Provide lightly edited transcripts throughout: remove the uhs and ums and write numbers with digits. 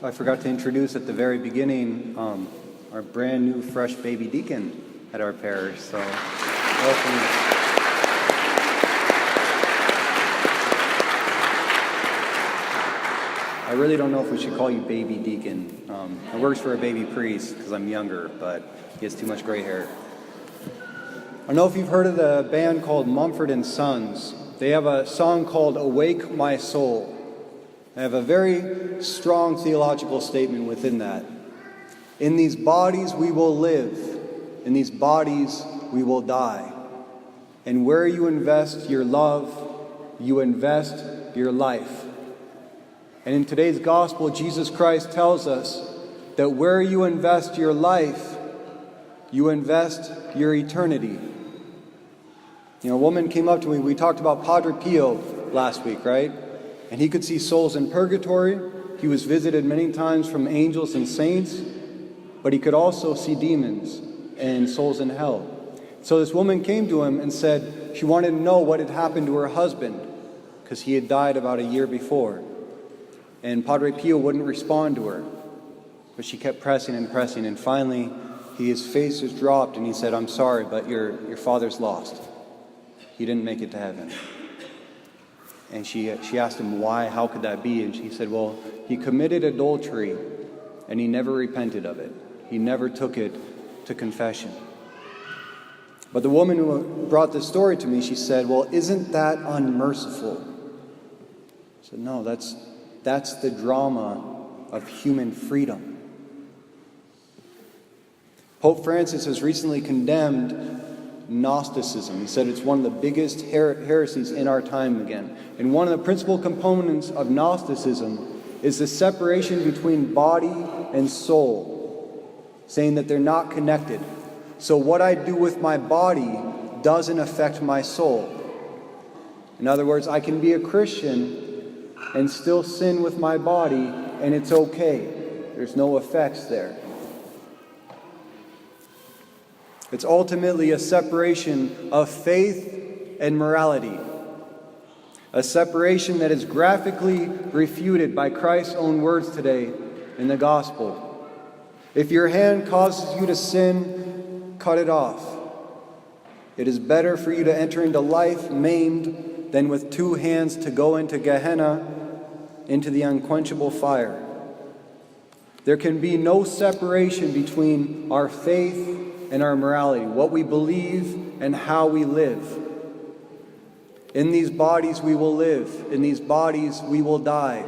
I forgot to introduce at the very beginning our brand new fresh baby deacon at our parish. So welcome. I really don't know if we should call you baby deacon. It works for a baby priest because I'm younger, but he has too much gray hair. I don't know if you've heard of the band called Mumford & Sons. They have a song called Awake My Soul. They have a very strong theological statement within that. In these bodies we will live. In these bodies we will die. And where you invest your love, you invest your life. And in today's gospel, Jesus Christ tells us that where you invest your life, you invest your eternity. You know, a woman came up to me, we talked about Padre Pio last week, right? And he could see souls in purgatory. He was visited many times from angels and saints, but he could also see demons and souls in hell. So this woman came to him and said she wanted to know what had happened to her husband because he had died about a year before. And Padre Pio wouldn't respond to her, but she kept pressing, and finally his face just dropped and he said, "I'm sorry, but your father's lost. He didn't make it to heaven." And she asked him why, how could that be? And she said, well, he committed adultery and he never repented of it. He never took it to confession. But the woman who brought this story to me, she said, well, isn't that unmerciful? I said, no, that's the drama of human freedom. Pope Francis has recently condemned Gnosticism. He said it's one of the biggest heresies in our time again. And one of the principal components of Gnosticism is the separation between body and soul, saying that they're not connected. So what I do with my body doesn't affect my soul. In other words, I can be a Christian and still sin with my body, and it's okay. There's no effects there. It's ultimately a separation of faith and morality. A separation that is graphically refuted by Christ's own words today in the gospel. If your hand causes you to sin, cut it off. It is better for you to enter into life maimed than with two hands to go into Gehenna, into the unquenchable fire. There can be no separation between our faith and our morality, what we believe and how we live. In these bodies we will live. In these bodies we will die.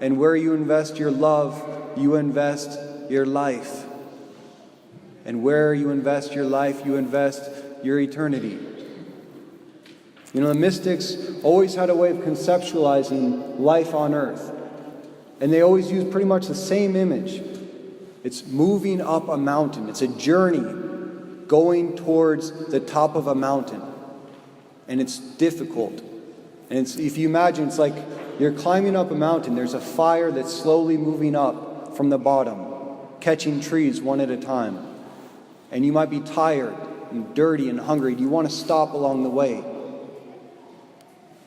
And where you invest your love, you invest your life. And where you invest your life, you invest your eternity. You know, the mystics always had a way of conceptualizing life on earth. And they always used pretty much the same image. It's moving up a mountain. It's a journey going towards the top of a mountain. And it's difficult. And if you imagine, it's like you're climbing up a mountain. There's a fire that's slowly moving up from the bottom, catching trees one at a time. And you might be tired and dirty and hungry. You want to stop along the way.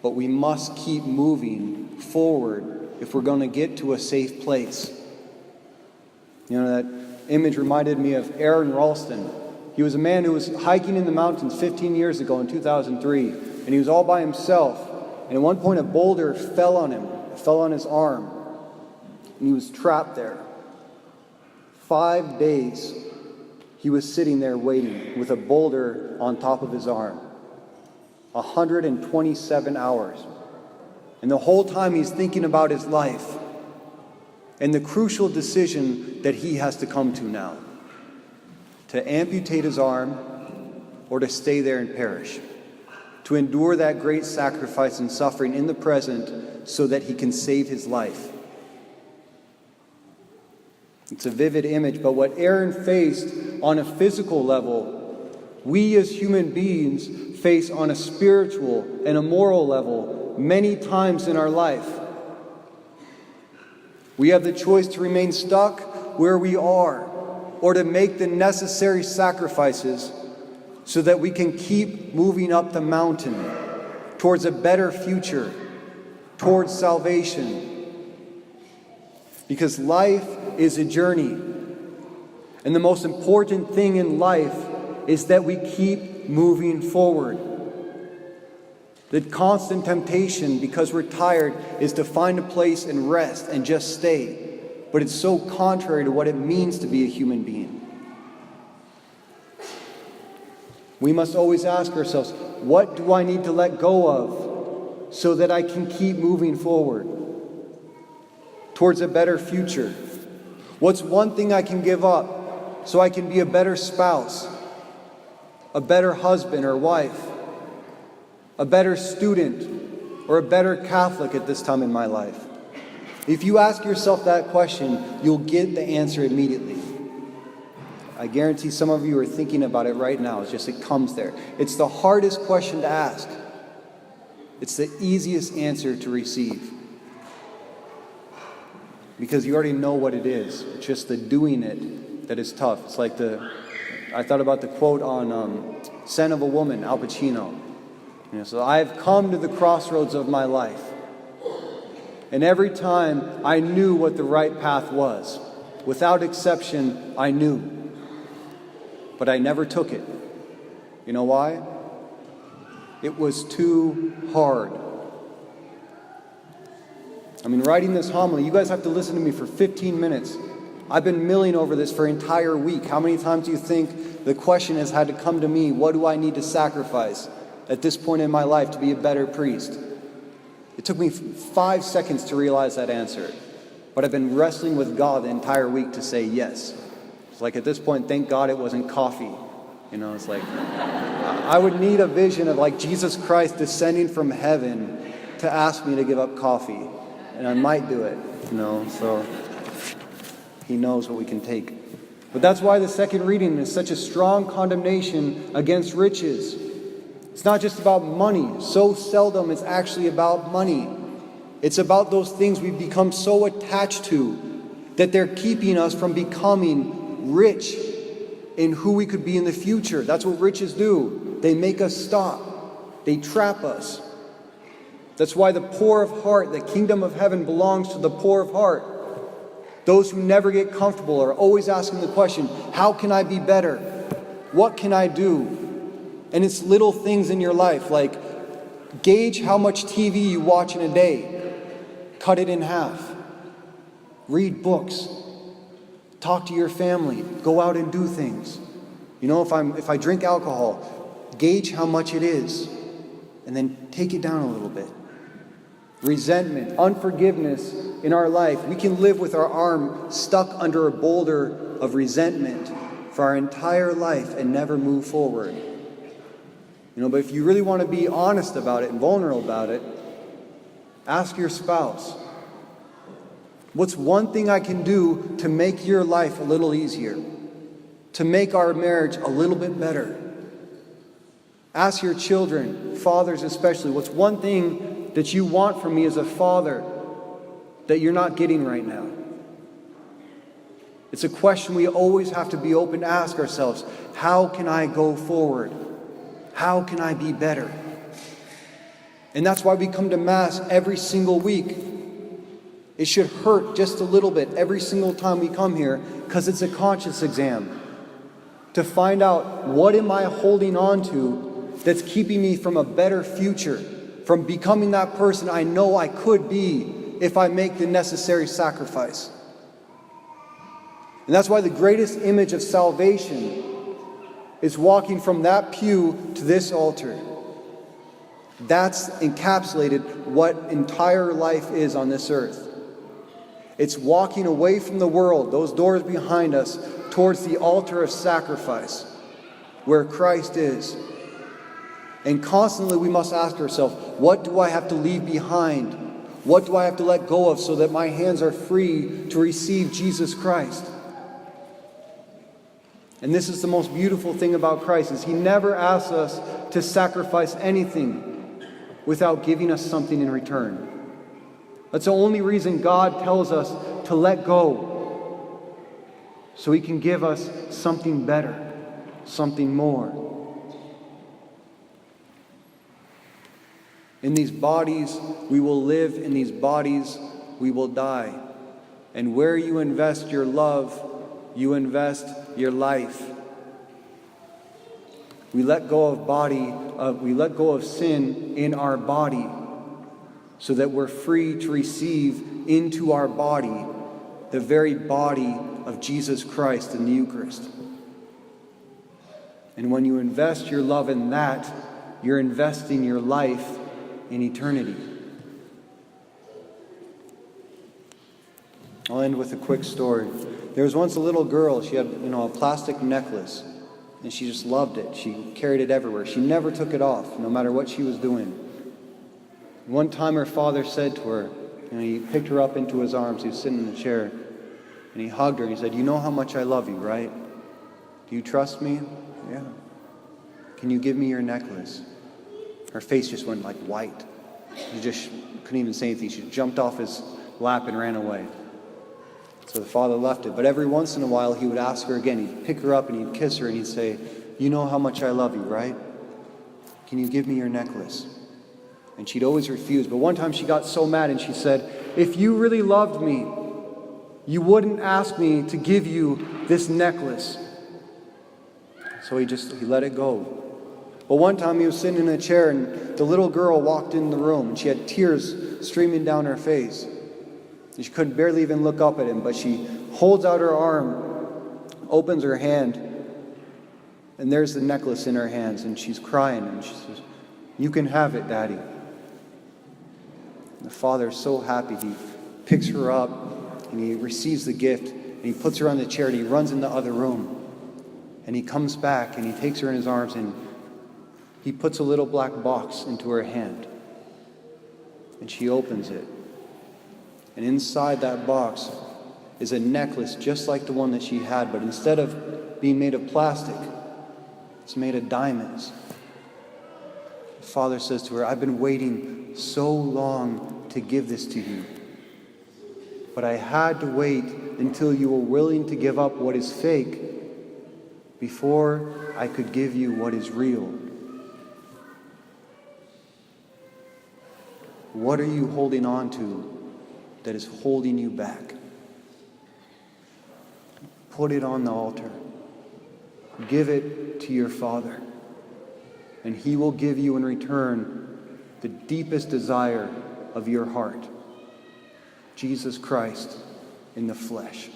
But we must keep moving forward if we're going to get to a safe place. You know, that image reminded me of Aaron Ralston. He was a man who was hiking in the mountains 15 years ago in 2003, and he was all by himself. And at one point, a boulder fell on him, fell on his arm, and he was trapped there. 5 days, he was sitting there waiting with a boulder on top of his arm. 127 hours. And the whole time he's thinking about his life and the crucial decision that he has to come to now. To amputate his arm or to stay there and perish. To endure that great sacrifice and suffering in the present so that he can save his life. It's a vivid image, but what Aaron faced on a physical level, we as human beings face on a spiritual and a moral level many times in our life. We have the choice to remain stuck where we are or to make the necessary sacrifices so that we can keep moving up the mountain towards a better future, towards salvation. Because life is a journey. And the most important thing in life is that we keep moving forward. The constant temptation, because we're tired, is to find a place and rest and just stay. But it's so contrary to what it means to be a human being. We must always ask ourselves, what do I need to let go of so that I can keep moving forward towards a better future? What's one thing I can give up so I can be a better spouse, a better husband or wife, a better student, or a better Catholic at this time in my life? If you ask yourself that question, you'll get the answer immediately. I guarantee some of you are thinking about it right now. It's just, it comes there. It's the hardest question to ask. It's the easiest answer to receive. Because you already know what it is. It's just the doing it that is tough. It's like I thought about the quote on Scent of a Woman, Al Pacino. So I've come to the crossroads of my life. And every time I knew what the right path was. Without exception, I knew. But I never took it. You know why? It was too hard. Writing this homily, you guys have to listen to me for 15 minutes. I've been milling over this for an entire week. How many times do you think the question has had to come to me, what do I need to sacrifice at this point in my life to be a better priest? It took me 5 seconds to realize that answer. But I've been wrestling with God the entire week to say yes. It's like at this point, thank God it wasn't coffee. It's like, I would need a vision of like Jesus Christ descending from heaven to ask me to give up coffee. And I might do it, so he knows what we can take. But that's why the second reading is such a strong condemnation against riches. It's not just about money. So seldom it's actually about money. It's about those things we've become so attached to that they're keeping us from becoming rich in who we could be in the future. That's what riches do. They make us stop. They trap us. That's why the poor of heart, the kingdom of heaven belongs to the poor of heart. Those who never get comfortable are always asking the question, how can I be better? What can I do? And it's little things in your life, like gauge how much TV you watch in a day. Cut it in half. Read books. Talk to your family. Go out and do things. If I drink alcohol, gauge how much it is, and then take it down a little bit. Resentment, unforgiveness in our life. We can live with our arm stuck under a boulder of resentment for our entire life and never move forward. But if you really want to be honest about it and vulnerable about it, ask your spouse, what's one thing I can do to make your life a little easier? To make our marriage a little bit better? Ask your children, fathers especially, what's one thing that you want from me as a father that you're not getting right now? It's a question we always have to be open to ask ourselves. How can I go forward? How can I be better? And that's why we come to Mass every single week. It should hurt just a little bit every single time we come here, because it's a conscience exam to find out, what am I holding on to that's keeping me from a better future, from becoming that person I know I could be if I make the necessary sacrifice. And that's why the greatest image of salvation is walking from that pew to this altar. That's encapsulated what entire life is on this earth. It's walking away from the world, those doors behind us, towards the altar of sacrifice, where Christ is. And constantly we must ask ourselves, what do I have to leave behind? What do I have to let go of so that my hands are free to receive Jesus Christ? And this is the most beautiful thing about Christ, is he never asks us to sacrifice anything without giving us something in return. That's the only reason God tells us to let go, so he can give us something better, something more. In these bodies we will live, in these bodies we will die. And where you invest your love, you invest your life. We let go of sin in our body so that we're free to receive into our body the very body of Jesus Christ in the Eucharist. And when you invest your love in that, you're investing your life in eternity. I'll end with a quick story. There was once a little girl. She had, a plastic necklace, and she just loved it. She carried it everywhere. She never took it off, no matter what she was doing. One time her father said to her, he picked her up into his arms. He was sitting in the chair, and he hugged her, and he said, "You know how much I love you, right? Do you trust me?" "Yeah." "Can you give me your necklace?" Her face just went like white. She just couldn't even say anything. She jumped off his lap and ran away. So the father left it. But every once in a while, he would ask her again. He'd pick her up and he'd kiss her and he'd say, "You know how much I love you, right? Can you give me your necklace?" And she'd always refuse. But one time she got so mad and she said, "If you really loved me, you wouldn't ask me to give you this necklace." So he let it go. But one time he was sitting in a chair and the little girl walked in the room and she had tears streaming down her face. She could barely even look up at him, but she holds out her arm, opens her hand, and there's the necklace in her hands, and she's crying, and she says, "You can have it, Daddy." The father's so happy. He picks her up, and he receives the gift, and he puts her on the chair, and he runs in the other room. And he comes back, and he takes her in his arms, and he puts a little black box into her hand. And she opens it. And inside that box is a necklace just like the one that she had, but instead of being made of plastic, it's made of diamonds. The father says to her, "I've been waiting so long to give this to you, but I had to wait until you were willing to give up what is fake before I could give you what is real." What are you holding on to that is holding you back? Put it on the altar. Give it to your Father, and He will give you in return the deepest desire of your heart, Jesus Christ in the flesh.